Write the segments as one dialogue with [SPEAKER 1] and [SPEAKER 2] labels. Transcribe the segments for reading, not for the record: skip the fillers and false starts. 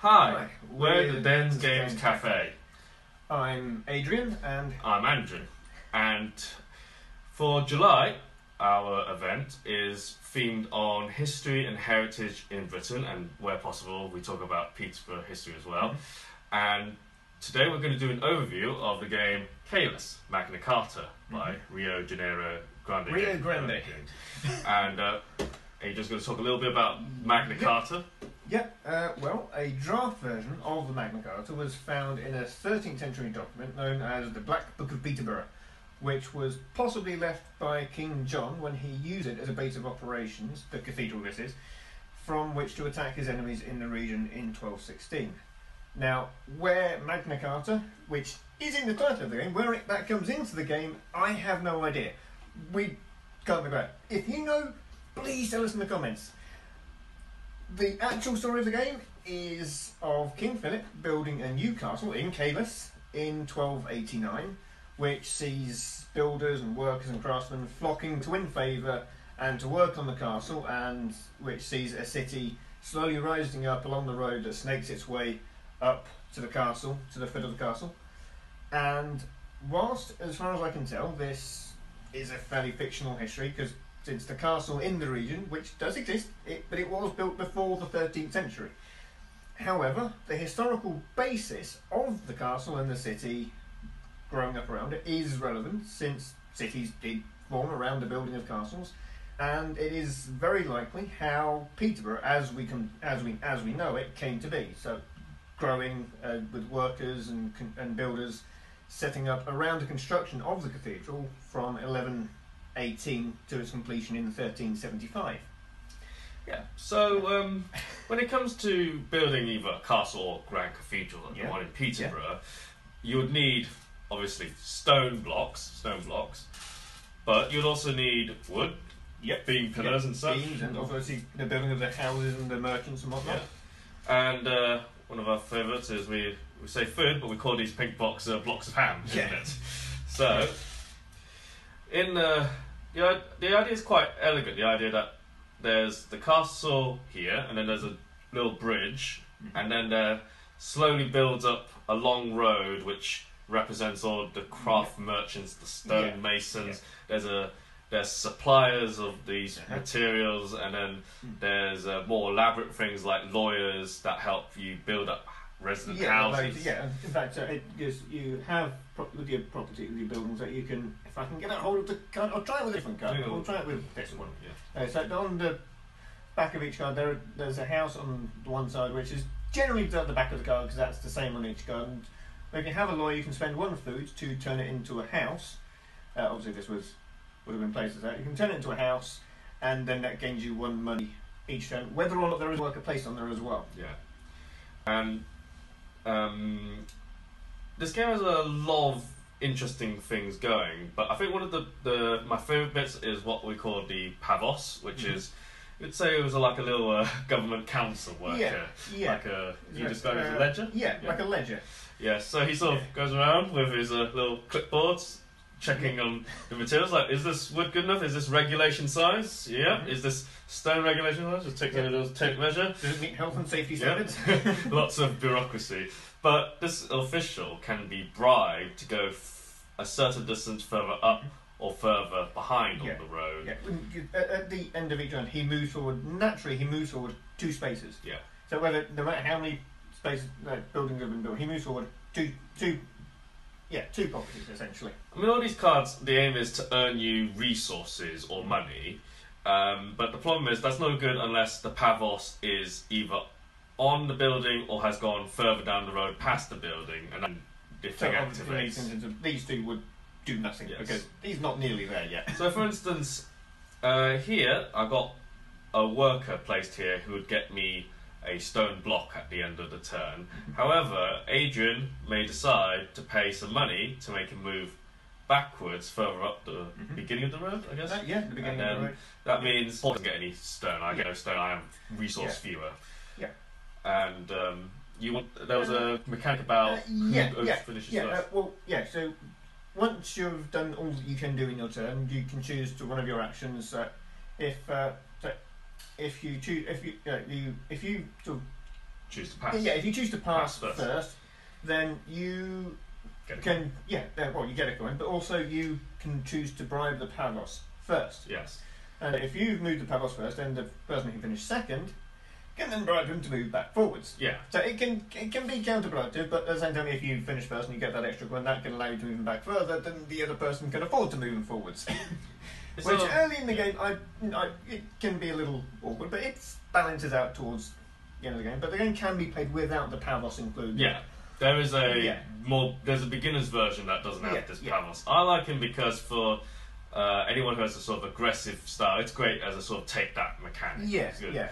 [SPEAKER 1] Hi, we're the Dens Games Cafe.
[SPEAKER 2] I'm Adrian and
[SPEAKER 1] I'm Andrew. And for July, our event is themed on history and heritage in Britain, and where possible, we talk about Peterborough history as well. And today we're going to do an overview of the game Caylus, Magna Carta by Rio Grande. And Adrian's going to talk a little bit about Magna Carta.
[SPEAKER 2] Well, a draft version of the Magna Carta was found in a 13th century document known as the Black Book of Peterborough, which was possibly left by King John when he used it as a base of operations, the cathedral this is, from which to attack his enemies in the region in 1216. Now, where Magna Carta, which is in the title of the game, where that comes into the game, I have no idea. We can't figure out. If you know, please tell us in the comments. The actual story of the game is of King Philip building a new castle in Caylus in 1289, which sees builders and workers and craftsmen flocking to win favour and to work on the castle, and which sees a city slowly rising up along the road that snakes its way up to the castle, to the foot of the castle. And whilst, as far as I can tell, this is a fairly fictional history, because it's the castle in the region, which does exist, but it was built before the 13th century. However, the historical basis of the castle and the city growing up around it is relevant, since cities did form around the building of castles, and it is very likely how Peterborough, as we know it, came to be. So, growing with workers and builders setting up around the construction of the cathedral from 1118 to its completion in 1375.
[SPEAKER 1] Yeah, so when it comes to building either a castle or grand cathedral like the one in Peterborough, you would need, obviously, stone blocks, but you'd also need wood, beam pillars and such.
[SPEAKER 2] Beams, and obviously the building of the houses and the merchants and whatnot.
[SPEAKER 1] Yeah. And one of our favourites is we say food, but we call these pink blocks blocks of ham, isn't it? So, the idea is quite elegant. The idea that there's the castle here, and then there's a little bridge, and then there slowly builds up a long road which represents all the craft merchants, the stone masons. There's suppliers of these materials, and then there's more elaborate things like lawyers that help you build up resident houses.
[SPEAKER 2] In fact, you have with your property, with your buildings, that you can. If I can get a hold of the card, I'll try it with a different card. I'll try it with this one. So on the back of each card, there's a house on the one side, which is generally at the back of the card because that's the same on each card. And if you have a lawyer, you can spend one food to turn it into a house. Obviously, this would have been placed as that. You can turn it into a house, and then that gains you one money each turn, whether or not there is worker placed on there as well.
[SPEAKER 1] And this game has a lot of interesting things going, but I think one of my favourite bits is what we call the Pavos, which is, you'd say it was like a little government council worker. You describe it as a ledger? Like a ledger. Yeah, so he sort of goes around with his little clipboards, checking on the materials, like, is this wood good enough? Is this regulation size? Is this stone regulation size? Just take a little tape measure.
[SPEAKER 2] Does it meet health and safety standards?
[SPEAKER 1] Lots of bureaucracy. But this official can be bribed to go a certain distance further up or further behind on the road.
[SPEAKER 2] At the end of each round, he moves forward. Naturally, he moves forward 2 spaces. So no matter how many spaces buildings have been built, he moves forward two properties, essentially.
[SPEAKER 1] I mean, all these cards, the aim is to earn you resources or money, but the problem is that's no good unless the Pavos is either on the building or has gone further down the road past the building, and then the thing activates.
[SPEAKER 2] These two would do nothing because he's not nearly there yet.
[SPEAKER 1] So, for instance, here I've got a worker placed here who would get me a stone block at the end of the turn. However, Adrian may decide to pay some money to make him move backwards further up the beginning of the road, I guess.
[SPEAKER 2] The beginning of the road.
[SPEAKER 1] That means Paul doesn't get any stone. I get no stone. I am resource fewer. And there was a mechanic about who finishes first.
[SPEAKER 2] So once you've done all that you can do in your turn, you can choose to one of your actions. If you choose
[SPEAKER 1] choose to pass.
[SPEAKER 2] Yeah, if you choose to pass
[SPEAKER 1] Pass
[SPEAKER 2] first, then you
[SPEAKER 1] Get a
[SPEAKER 2] can
[SPEAKER 1] coin.
[SPEAKER 2] well, you get a coin, but also you can choose to bribe the Pavos first.
[SPEAKER 1] Yes.
[SPEAKER 2] And if you move the Pavos first, then the person who finished second can then bribe him to move back forwards.
[SPEAKER 1] Yeah.
[SPEAKER 2] So it can be counterproductive, but at the same time, if you finish first and you get that extra coin, that can allow you to move him back further. Then the other person can afford to move him forwards. Which early in the game, it can be a little awkward, but it balances out towards the end of the game. But the game can be played without the Pavos included.
[SPEAKER 1] Yeah. There is there's a beginner's version that doesn't have this Pavos. I like him because for anyone who has a sort of aggressive style, it's great as a sort of take that mechanic.
[SPEAKER 2] Yeah,
[SPEAKER 1] It's good.
[SPEAKER 2] yeah.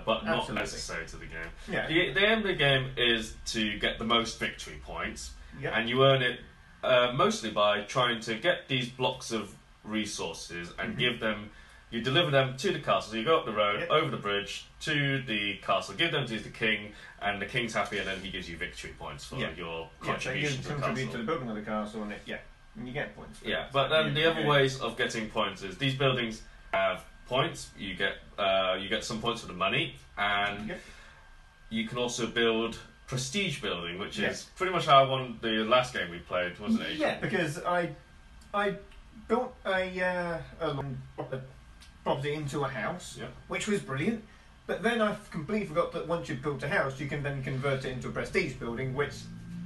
[SPEAKER 1] But not
[SPEAKER 2] Absolutely.
[SPEAKER 1] necessary to the game.
[SPEAKER 2] Yeah.
[SPEAKER 1] The aim of the game is to get the most victory points,
[SPEAKER 2] Yeah.
[SPEAKER 1] and you earn it mostly by trying to get these blocks of resources and give them. You deliver them to the castle. So you go up the road, over the bridge to the castle, give them to the king, and the king's happy, and then he gives you victory points for your contribution
[SPEAKER 2] so
[SPEAKER 1] to
[SPEAKER 2] you
[SPEAKER 1] the
[SPEAKER 2] contribute
[SPEAKER 1] castle.
[SPEAKER 2] to the building of the castle, and and you get points. For
[SPEAKER 1] Yeah,
[SPEAKER 2] it.
[SPEAKER 1] but then
[SPEAKER 2] You-
[SPEAKER 1] the other ways of getting points is these buildings have points. You get some points for the money, and you can also build prestige building, which is pretty much how I won the last game we played, wasn't it?
[SPEAKER 2] Yeah, because I built a property into a house, which was brilliant. But then I completely forgot that once you've built a house, you can then convert it into a prestige building, which,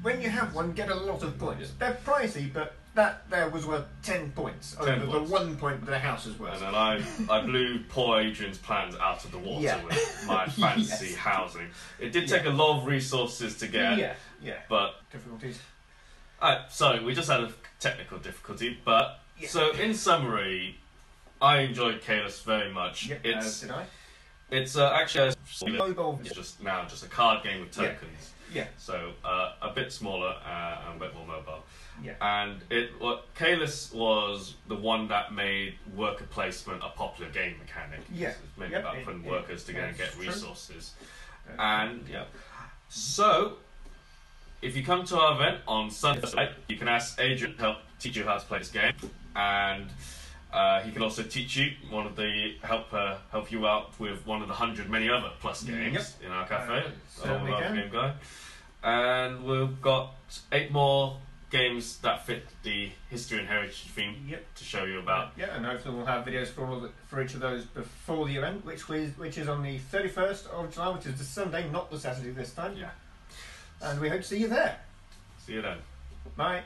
[SPEAKER 2] when you have one, get a lot of points. They're pricey, but that there was worth 10 points over the 1 point that the house is worth.
[SPEAKER 1] And then I blew poor Adrian's plans out of the water with my fancy housing. It did take a lot of resources to get. But
[SPEAKER 2] difficulties.
[SPEAKER 1] sorry, we just had a technical difficulty. But so in summary, I enjoyed Caylus very much.
[SPEAKER 2] Did I?
[SPEAKER 1] It's actually
[SPEAKER 2] Mobile.
[SPEAKER 1] it's just a card game with tokens.
[SPEAKER 2] Yeah.
[SPEAKER 1] So a bit smaller and a bit more mobile.
[SPEAKER 2] Yeah.
[SPEAKER 1] And Caylus was the one that made worker placement a popular game mechanic.
[SPEAKER 2] Yeah.
[SPEAKER 1] It's mainly about putting workers together and get
[SPEAKER 2] true.
[SPEAKER 1] resources. And so if you come to our event on Sunday, you can ask Adrian to help teach you how to play this game, and he can also teach you help you out with one of the 100 many other plus games in our cafe.
[SPEAKER 2] Certainly can.
[SPEAKER 1] Game guy. And we've got 8 more games that fit the history and heritage theme to show you about.
[SPEAKER 2] Yeah, and hopefully we'll have videos for each of those before the event, which is on the 31st of July, which is the Sunday, not the Saturday this time.
[SPEAKER 1] Yeah.
[SPEAKER 2] And we hope to see you there.
[SPEAKER 1] See you then.
[SPEAKER 2] Bye.